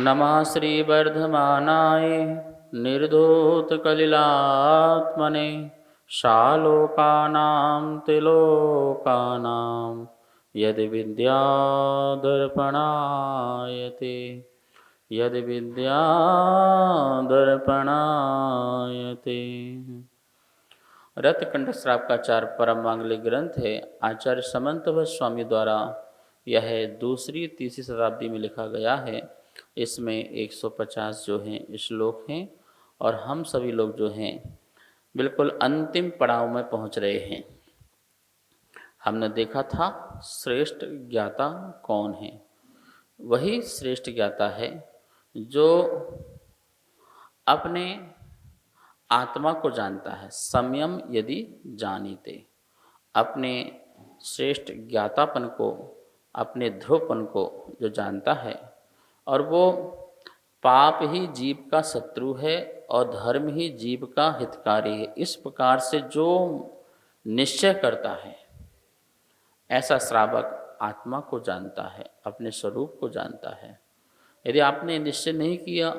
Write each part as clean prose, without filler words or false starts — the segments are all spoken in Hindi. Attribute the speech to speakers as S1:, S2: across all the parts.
S1: नमः श्रीवर्धमानाय निर्धूतकलिलात्मने शालोकानां तिलोकानां यद्विद्यादर्पणायते यद्विद्यादर्पणायते। रत्नकंठ श्रावकाचार परम मांगलिक ग्रंथ है। आचार्य समंतभट्ट स्वामी द्वारा यह दूसरी तीसरी शताब्दी में लिखा गया है। इसमें 150 जो हैं श्लोक हैं और हम सभी लोग जो हैं बिल्कुल अंतिम पड़ाव में पहुंच रहे हैं। हमने देखा था श्रेष्ठ ज्ञाता कौन है। वही श्रेष्ठ ज्ञाता है जो अपने आत्मा को जानता है। संयम यदि जानीते, अपने श्रेष्ठ ज्ञातापन को, अपने ध्रुवपन को जो जानता है, और वो पाप ही जीव का शत्रु है और धर्म ही जीव का हितकारी है, इस प्रकार से जो निश्चय करता है, ऐसा श्रावक आत्मा को जानता है, अपने स्वरूप को जानता है। यदि आपने निश्चय नहीं किया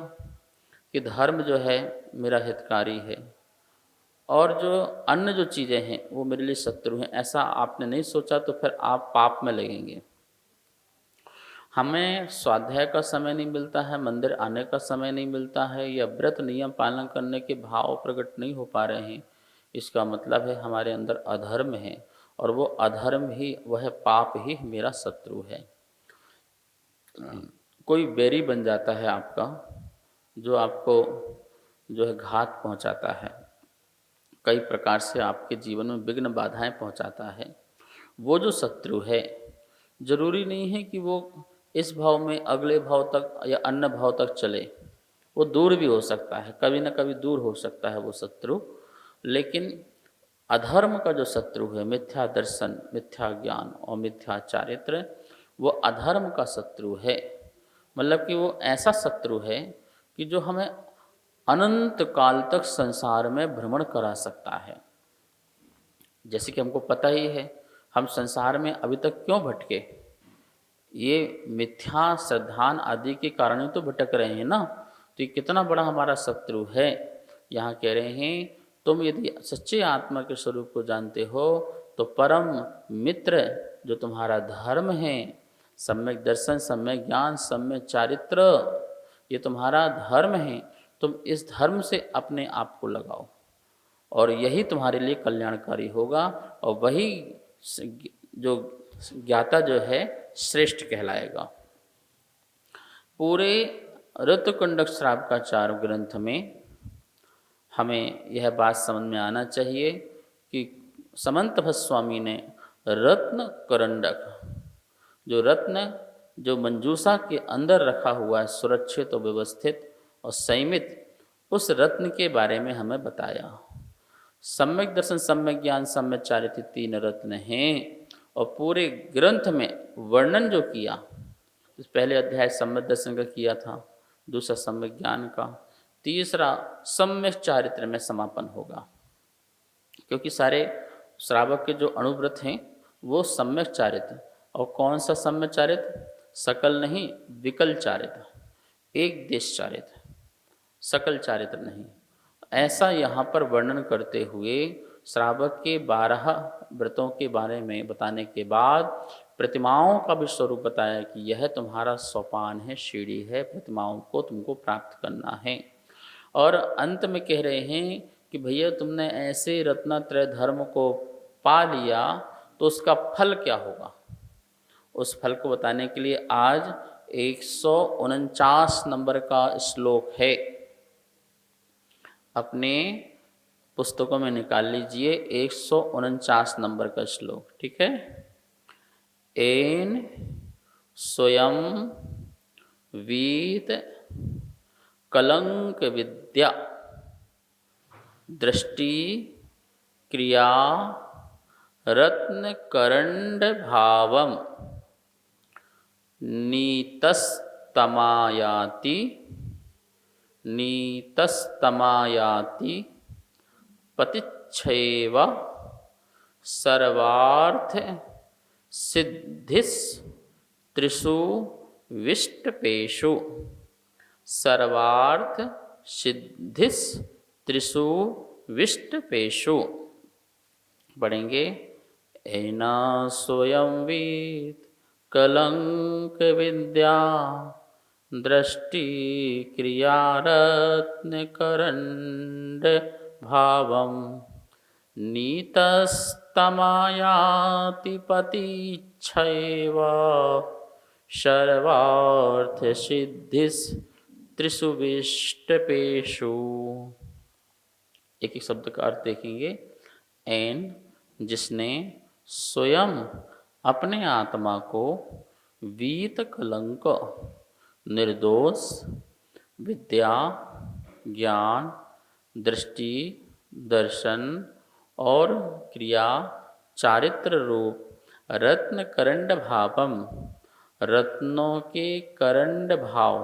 S1: कि धर्म जो है मेरा हितकारी है और जो अन्य जो चीज़ें हैं वो मेरे लिए शत्रु हैं, ऐसा आपने नहीं सोचा, तो फिर आप पाप में लगेंगे। हमें स्वाध्याय का समय नहीं मिलता है, मंदिर आने का समय नहीं मिलता है, या व्रत नियम पालन करने के भाव प्रकट नहीं हो पा रहे हैं, इसका मतलब है हमारे अंदर अधर्म है, और वो अधर्म ही, वह पाप ही मेरा शत्रु है। कोई बैरी बन जाता है आपका, जो आपको जो है घात पहुंचाता है, कई प्रकार से आपके जीवन में विघ्न बाधाएं पहुंचाता है। वो जो शत्रु है, जरूरी नहीं है कि वो इस भाव में अगले भाव तक या अन्य भाव तक चले, वो दूर भी हो सकता है, कभी ना कभी दूर हो सकता है वो शत्रु। लेकिन अधर्म का जो शत्रु है, मिथ्या दर्शन, मिथ्या ज्ञान और मिथ्या चारित्र, वो अधर्म का शत्रु है। मतलब कि वो ऐसा शत्रु है कि जो हमें अनंत काल तक संसार में भ्रमण करा सकता है। जैसे कि हमको पता ही है हम संसार में अभी तक क्यों भटके, ये मिथ्या श्रद्धान आदि के कारण ही तो भटक रहे हैं ना। तो ये कितना बड़ा हमारा शत्रु है। यहाँ कह रहे हैं तुम यदि सच्चे आत्मा के स्वरूप को जानते हो तो परम मित्र जो तुम्हारा धर्म है, सम्यक दर्शन, सम्यक ज्ञान, सम्यक चारित्र, ये तुम्हारा धर्म है। तुम इस धर्म से अपने आप को लगाओ और यही तुम्हारे लिए कल्याणकारी होगा, और वही जो ज्ञाता जो है श्रेष्ठ कहलाएगा। पूरे ऋतुकुंडक श्रावकाचार ग्रंथ में हमें यह बात समझ में आना चाहिए कि समंतभट्ट स्वामी ने रत्न करंडक, जो रत्न जो मंजूषा के अंदर रखा हुआ है, सुरक्षित और व्यवस्थित और संयमित, उस रत्न के बारे में हमें बताया। सम्यक दर्शन, सम्यक ज्ञान, सम्यक चारित्र, 3 रत्न हैं। और पूरे ग्रंथ में वर्णन जो किया, तो पहले अध्याय सम्यक दर्शन का किया था, दूसरा सम्यक ज्ञान का, तीसरा सम्यक चारित्र में समापन होगा। क्योंकि सारे श्रावक के जो अणुव्रत हैं वो सम्यक चारित्र, और कौन सा सम्यक चारित्र? सकल नहीं, विकल चारित्र, एक देश चारित्र, सकल चारित्र नहीं। ऐसा यहाँ पर वर्णन करते हुए श्रावक के 12 व्रतों के बारे में बताने के बाद प्रतिमाओं का भी स्वरूप बताया कि यह तुम्हारा सोपान है, सीढ़ी है, प्रतिमाओं को तुमको प्राप्त करना है। और अंत में कह रहे हैं कि भैया तुमने ऐसे रत्नत्रय धर्म को पा लिया तो उसका फल क्या होगा। उस फल को बताने के लिए आज 149 नंबर का श्लोक है, अपने पुस्तकों में निकाल लीजिए 149 नंबर का श्लोक, ठीक है। एन स्वयं वीत कलंक विद्या दृष्टि क्रिया रत्न करंड भावम नीतस्तमायाति पतिच्छैव सर्वार्थ सिद्धिस् त्रिषु विष्टपेषु। सर्वार्थ सिद्धिस त्रिषु विष्टपेषु। पढ़ेंगे। एना स्वयं वीत कलंक विद्या दृष्टि क्रियारत्न करंड भावम नीतस्तमायाति पतिच्छैव सर्वार्थ सिद्धिस त्रिषु विष्टपेषु। एक एक शब्द का अर्थ देखेंगे। एन जिसने स्वयं अपने आत्मा को वीत कलंक निर्दोष विद्या ज्ञान दृष्टि दर्शन और क्रिया चारित्र रूप रत्न करंड भावम रत्नों के करंड भाव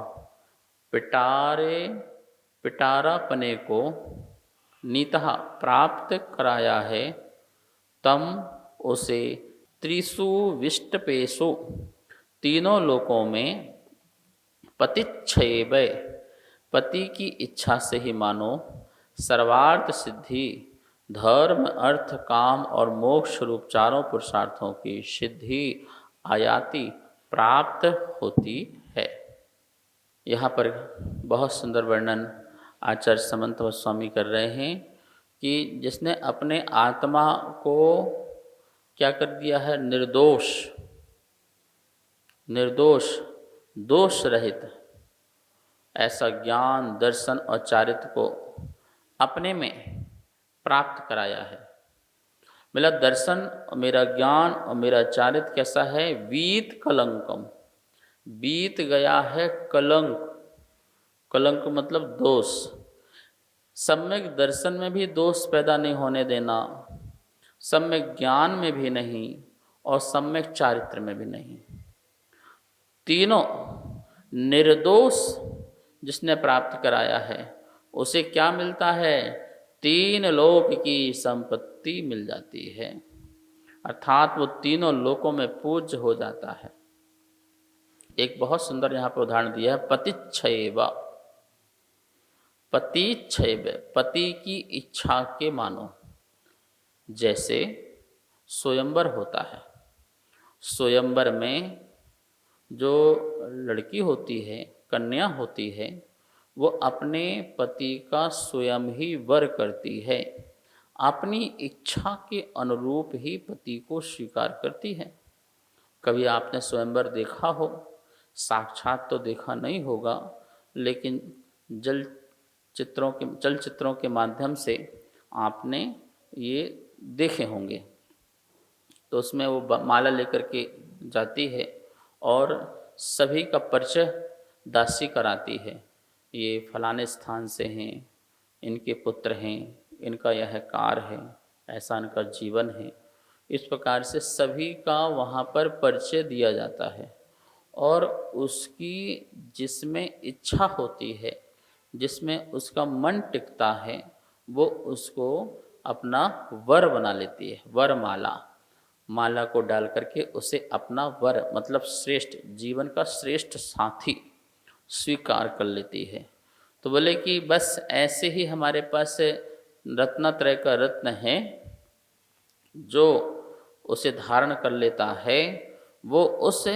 S1: पिटारापने को नीतः प्राप्त कराया है। तम उसे त्रिषु विष्टपेषु तीनों लोकों में पतिच्छैव पति की इच्छा से ही मानो सर्वार्थ सिद्धि धर्म अर्थ काम और मोक्ष रूप चारों पुरुषार्थों की सिद्धि आयाति प्राप्त होती है। यहाँ पर बहुत सुंदर वर्णन आचार्य समंत गोस्वामी कर रहे हैं कि जिसने अपने आत्मा को क्या कर दिया है, निर्दोष दोष रहित ऐसा ज्ञान दर्शन और चारित्र को अपने में प्राप्त कराया है। मेरा दर्शन और मेरा ज्ञान और मेरा चारित्र कैसा है, वीत कलंकम बीत गया है कलंक। कलंक मतलब दोष। सम्यक दर्शन में भी दोष पैदा नहीं होने देना, सम्यक ज्ञान में भी नहीं और सम्यक चारित्र में भी नहीं। तीनों निर्दोष जिसने प्राप्त कराया है उसे क्या मिलता है, तीन लोक की संपत्ति मिल जाती है, अर्थात वो तीनों लोकों में पूज्य हो जाता है। एक बहुत सुंदर यहाँ पर उदाहरण दिया है, पतिच्छैव। पतिच्छैव पति की इच्छा के मानो। जैसे स्वयंवर होता है, स्वयंवर में जो लड़की होती है, कन्या होती है, वो अपने पति का स्वयं ही वर करती है, अपनी इच्छा के अनुरूप ही पति को स्वीकार करती है। कभी आपने स्वयंवर देखा हो, साक्षात तो देखा नहीं होगा, लेकिन चलचित्रों के माध्यम से आपने ये देखे होंगे। तो उसमें वो माला लेकर के जाती है और सभी का परिचय दासी कराती है। ये फलाने स्थान से हैं, इनके पुत्र हैं, इनका यह कार है, ऐसा इनका जीवन है। इस प्रकार से सभी का वहाँ पर परिचय दिया जाता है और उसकी जिसमें इच्छा होती है, जिसमें उसका मन टिकता है, वो उसको अपना वर बना लेती है। वरमाला, माला को डाल करके उसे अपना वर मतलब श्रेष्ठ, जीवन का श्रेष्ठ साथी स्वीकार कर लेती है। तो बोले कि बस ऐसे ही हमारे पास रत्नत्रय का रत्न है, जो उसे धारण कर लेता है वो उसे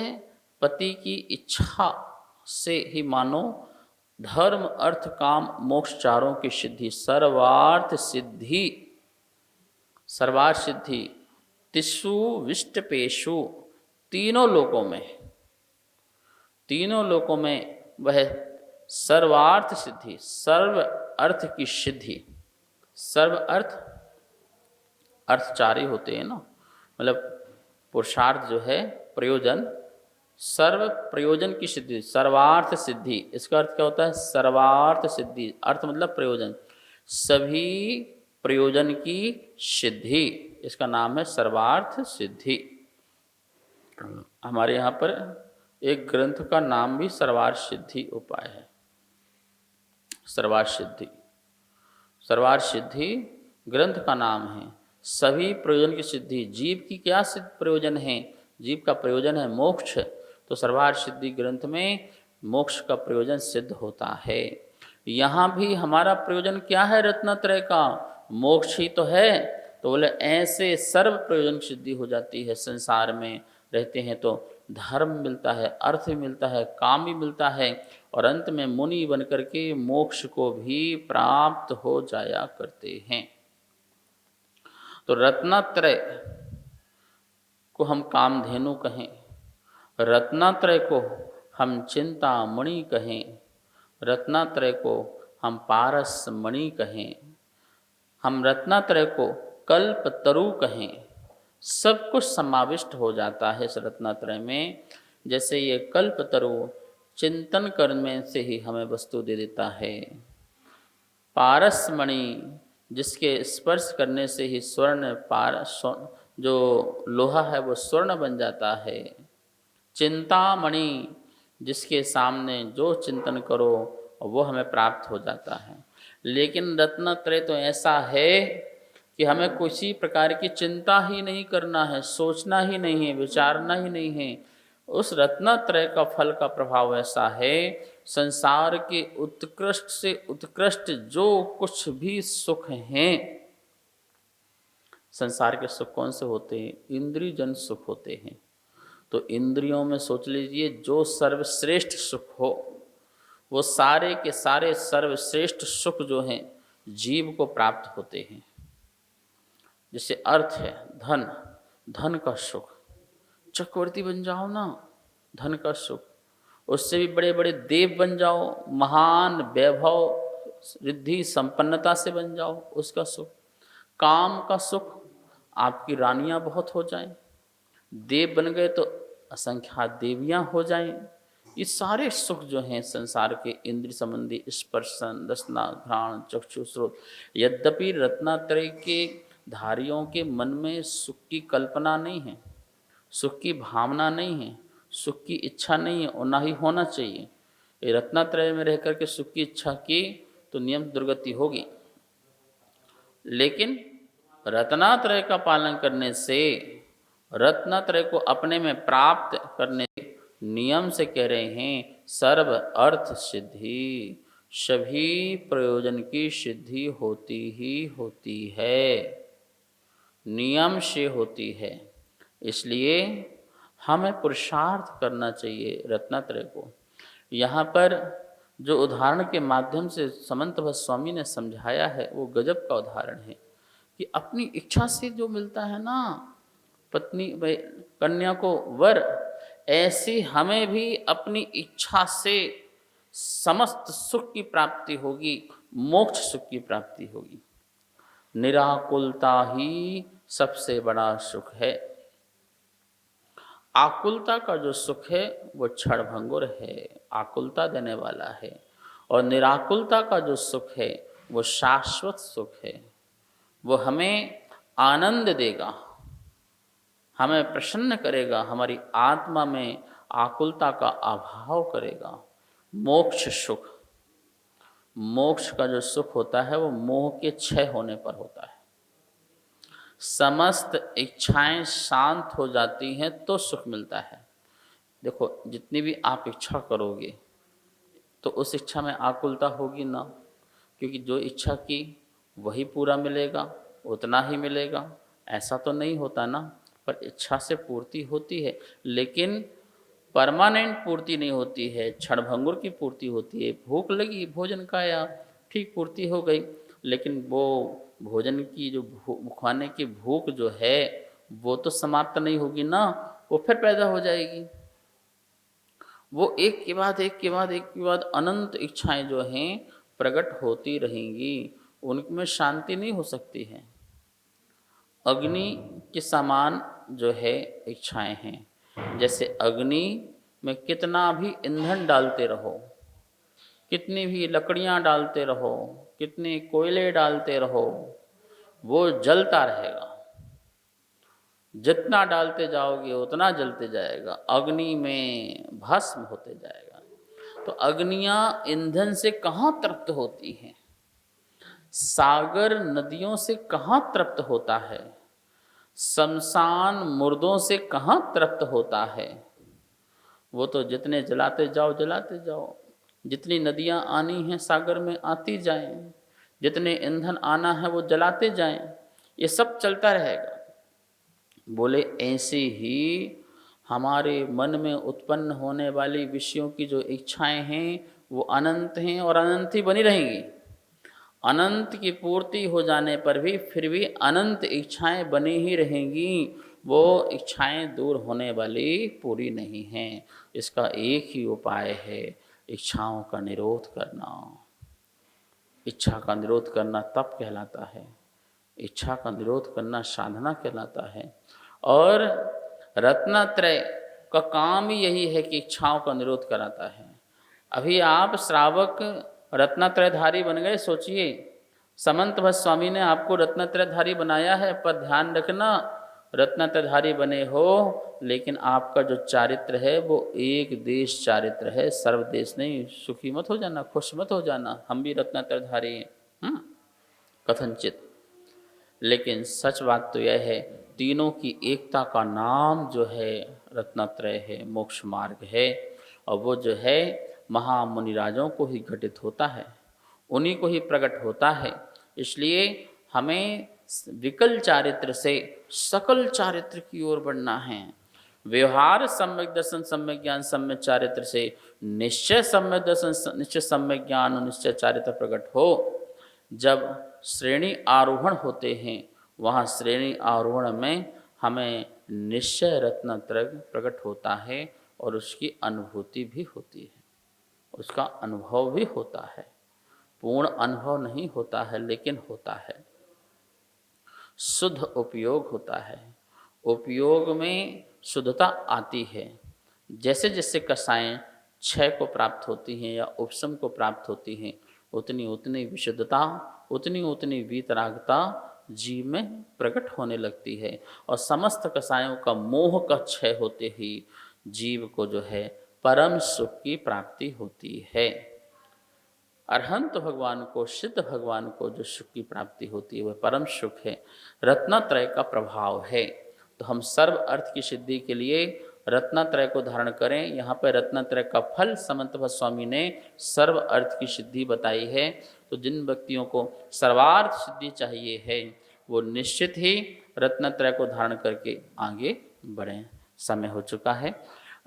S1: पति की इच्छा से ही मानो धर्म अर्थ काम मोक्ष चारों की सिद्धि, सर्वार्थ सिद्धि, सर्वार्थ सिद्धि तिषु विष्टपेषु तीनों लोकों में वह सर्वार्थ सिद्धि, सर्व अर्थ की सिद्धि। सर्व अर्थ चार ही होते हैं ना, मतलब पुरुषार्थ जो है प्रयोजन, सर्व प्रयोजन की सिद्धि, सर्वार्थ सिद्धि। इसका अर्थ क्या होता है, सर्वार्थ सिद्धि। अर्थ मतलब प्रयोजन, सभी प्रयोजन की सिद्धि, इसका नाम है सर्वार्थ सिद्धि। हमारे यहाँ पर एक ग्रंथ का नाम भी सर्वार्थ सिद्धि उपाय है। सर्वार्थ सिद्धि, सर्वार्थ सिद्धि ग्रंथ का नाम है। सभी प्रयोजन की सिद्धि, जीव की क्या सिद्ध प्रयोजन है, जीव का प्रयोजन है मोक्ष। तो सर्वार्थ सिद्धि ग्रंथ में मोक्ष का प्रयोजन सिद्ध होता है। यहाँ भी हमारा प्रयोजन क्या है रत्नत्रय का? मोक्ष ही तो है। तो बोले ऐसे सर्व प्रयोजन सिद्धि हो जाती है। संसार में रहते हैं तो धर्म मिलता है, अर्थ भी मिलता है, काम भी मिलता है, और अंत में मुनि बन करके मोक्ष को भी प्राप्त हो जाया करते हैं। तो रत्नत्रय को हम कामधेनु कहें, रत्नत्रय को हम चिंतामणि कहें, रत्नत्रय को हम पारस मणि कहें, हम रत्नत्रय को कल्पतरु कहें, सब कुछ समाविष्ट हो जाता है इस रत्नत्रय में। जैसे ये कल्पतरु चिंतन करने से ही हमें वस्तु दे देता है, पारस मणि जिसके स्पर्श करने से ही स्वर्ण जो लोहा है वो स्वर्ण बन जाता है, चिंतामणि जिसके सामने जो चिंतन करो वो हमें प्राप्त हो जाता है। लेकिन रत्नत्रय तो ऐसा है कि हमें किसी प्रकार की चिंता ही नहीं करना है, सोचना ही नहीं है, विचारना ही नहीं है। उस रत्नत्रय का फल का प्रभाव ऐसा है, संसार के उत्कृष्ट से उत्कृष्ट जो कुछ भी सुख हैं, संसार के सुख कौन से होते हैं? इंद्रिय जन सुख होते हैं। तो इंद्रियों में सोच लीजिए जो सर्वश्रेष्ठ सुख हो, वो सारे के सारे सर्वश्रेष्ठ सुख जो हैं जीव को प्राप्त होते हैं। जैसे अर्थ है धन, धन का सुख, चक्रवर्ती बन जाओ ना, धन का सुख। उससे भी बड़े बड़े देव बन जाओ, महान वैभव रिद्धि संपन्नता से बन जाओ, उसका सुख। काम का सुख, आपकी रानियां बहुत हो जाएं, देव बन गए तो असंख्यात देवियां हो जाएं। ये सारे सुख जो हैं संसार के इंद्रिय संबंधी, स्पर्शन, रसना, घ्राण, चक्षु, श्रोत, यद्यपि रत्नात्रय के धारियों के मन में सुख की कल्पना नहीं है, सुख की भावना नहीं है, सुख की इच्छा नहीं है, और ना ही होना चाहिए। ये रत्नात्रय में रह करके सुख की इच्छा की तो नियम दुर्गति होगी। लेकिन रत्नात्रय का पालन करने से, रत्नात्रय को अपने में प्राप्त करने नियम से कह रहे हैं सर्व अर्थ सिद्धि, सभी प्रयोजन की सिद्धि होती ही होती है, नियम से होती है। इसलिए हमें पुरुषार्थ करना चाहिए रत्नात्रय को। यहाँ पर जो उदाहरण के माध्यम से समंत भट्ट स्वामी ने समझाया है वो गजब का उदाहरण है कि अपनी इच्छा से जो मिलता है ना पत्नी कन्या को वर, ऐसी हमें भी अपनी इच्छा से समस्त सुख की प्राप्ति होगी, मोक्ष सुख की प्राप्ति होगी। निराकुलता ही सबसे बड़ा सुख है। आकुलता का जो सुख है वो क्षणभंगुर है, आकुलता देने वाला है, और निराकुलता का जो सुख है वो शाश्वत सुख है। वो हमें आनंद देगा, हमें प्रसन्न करेगा, हमारी आत्मा में आकुलता का अभाव करेगा। मोक्ष सुख, मोक्ष का जो सुख होता है वो मोह के क्षय होने पर होता है। समस्त इच्छाएं शांत हो जाती हैं तो सुख मिलता है। देखो जितनी भी आप इच्छा करोगे तो उस इच्छा में आकुलता होगी ना, क्योंकि जो इच्छा की वही पूरा मिलेगा, उतना ही मिलेगा, ऐसा तो नहीं होता ना। पर इच्छा से पूर्ति होती है, लेकिन परमानेंट पूर्ति नहीं होती है, क्षणभंगुर की पूर्ति होती है। भूख लगी, भोजन खाया, ठीक पूर्ति हो गई, लेकिन वो भोजन की जो खाने की भूख जो है वो तो समाप्त नहीं होगी ना, वो फिर पैदा हो जाएगी। वो एक के बाद एक के बाद एक के बाद अनंत इच्छाएं जो हैं प्रकट होती रहेंगी, उनमें शांति नहीं हो सकती है। अग्नि के समान जो है इच्छाएं हैं। जैसे अग्नि में कितना भी ईंधन डालते रहो, कितनी भी लकड़ियां डालते रहो, कितने कोयले डालते रहो, वो जलता रहेगा। जितना डालते जाओगे उतना जलते जाएगा, अग्नि में भस्म होते जाएगा। तो अग्नियां ईंधन से कहाँ तृप्त होती हैं? सागर नदियों से कहाँ तृप्त होता है? शमशान मुर्दों से कहाँ तृप्त होता है? वो तो जितने जलाते जाओ, जितनी नदियाँ आनी हैं सागर में आती जाएं, जितने ईंधन आना है वो जलाते जाएं, ये सब चलता रहेगा। बोले ऐसे ही हमारे मन में उत्पन्न होने वाली विषयों की जो इच्छाएं हैं वो अनंत हैं और अनंत ही बनी रहेंगी। अनंत की पूर्ति हो जाने पर भी फिर भी अनंत इच्छाएं बनी ही रहेंगी, वो इच्छाएं दूर होने वाली पूरी नहीं हैं। इसका एक ही उपाय है, इच्छाओं का निरोध करना। इच्छा का निरोध करना तप कहलाता है, इच्छा का निरोध करना साधना कहलाता है। और रत्नत्रय का काम ही यही है कि इच्छाओं का निरोध कराता है। अभी आप श्रावक रत्नत्रयधारी बन गए, सोचिए समंत भट्ट स्वामी ने आपको रत्नत्रयधारी बनाया है, पर ध्यान रखना रत्नत्रयधारी बने हो लेकिन आपका जो चारित्र है वो एक देश चारित्र है, सर्वदेश नहीं। सुखी मत हो जाना, खुश मत हो जाना हम भी रत्नत्रयधारी हैं कथनचित। लेकिन सच बात तो यह है, तीनों की एकता का नाम जो है रत्नत्रय है, मोक्ष मार्ग है। और वो जो है महामुनिराजों को ही घटित होता है, उन्हीं को ही प्रकट होता है। इसलिए हमें विकल चारित्र से सकल चारित्र की ओर बढ़ना है। व्यवहार सम्यक दर्शन सम्यक ज्ञान सम्यक चारित्र से निश्चय सम्यक दर्शन निश्चय सम्यक ज्ञान और निश्चय चारित्र प्रकट हो। जब श्रेणी आरोहण होते हैं वहाँ श्रेणी आरोहण में हमें निश्चय रत्नत्रय प्रकट होता है और उसकी अनुभूति भी होती है, उसका अनुभव भी होता है। पूर्ण अनुभव नहीं होता है लेकिन होता है, शुद्ध उपयोग होता है। उपयोग में शुद्धता आती है। जैसे जैसे कषायें क्षय को प्राप्त होती हैं या उपशम को प्राप्त होती हैं, उतनी उतनी विशुद्धता, उतनी उतनी वीतरागता जीव में प्रकट होने लगती है। और समस्त कषायों का मोह का क्षय होते ही जीव को जो है परम सुख की प्राप्ति होती है। अरहंत भगवान को, सिद्ध भगवान को जो सुख की प्राप्ति होती है वह परम सुख है, रत्नत्रय का प्रभाव है। तो हम सर्व अर्थ की सिद्धि के लिए रत्नत्रय को धारण करें। यहाँ पर रत्नत्रय का फल समंत भट्ट स्वामी ने सर्व अर्थ की सिद्धि बताई है। तो जिन व्यक्तियों को सर्वार्थ सिद्धि चाहिए है वो निश्चित ही रत्नत्रय को धारण करके आगे बढ़ें। समय हो चुका है,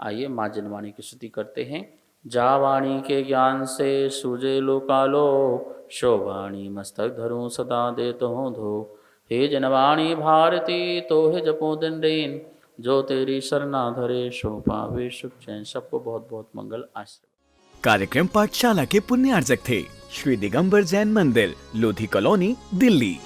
S1: आइए माँ जनवाणी की स्तुति करते हैं। जावाणी के ज्ञान से सूझे लोकालो, शोभाणी मस्तक धरूं सदा देतो हूँ धो। हे जनवाणी भारती तो हे जपो दिन दिन, जो तेरी शरणा धरे सो पावे सुख चैन। सबको बहुत बहुत मंगल आशीर्वाद।
S2: कार्यक्रम पाठशाला के पुण्यार्जक थे श्री दिगंबर जैन मंदिर, लोधी कॉलोनी, दिल्ली।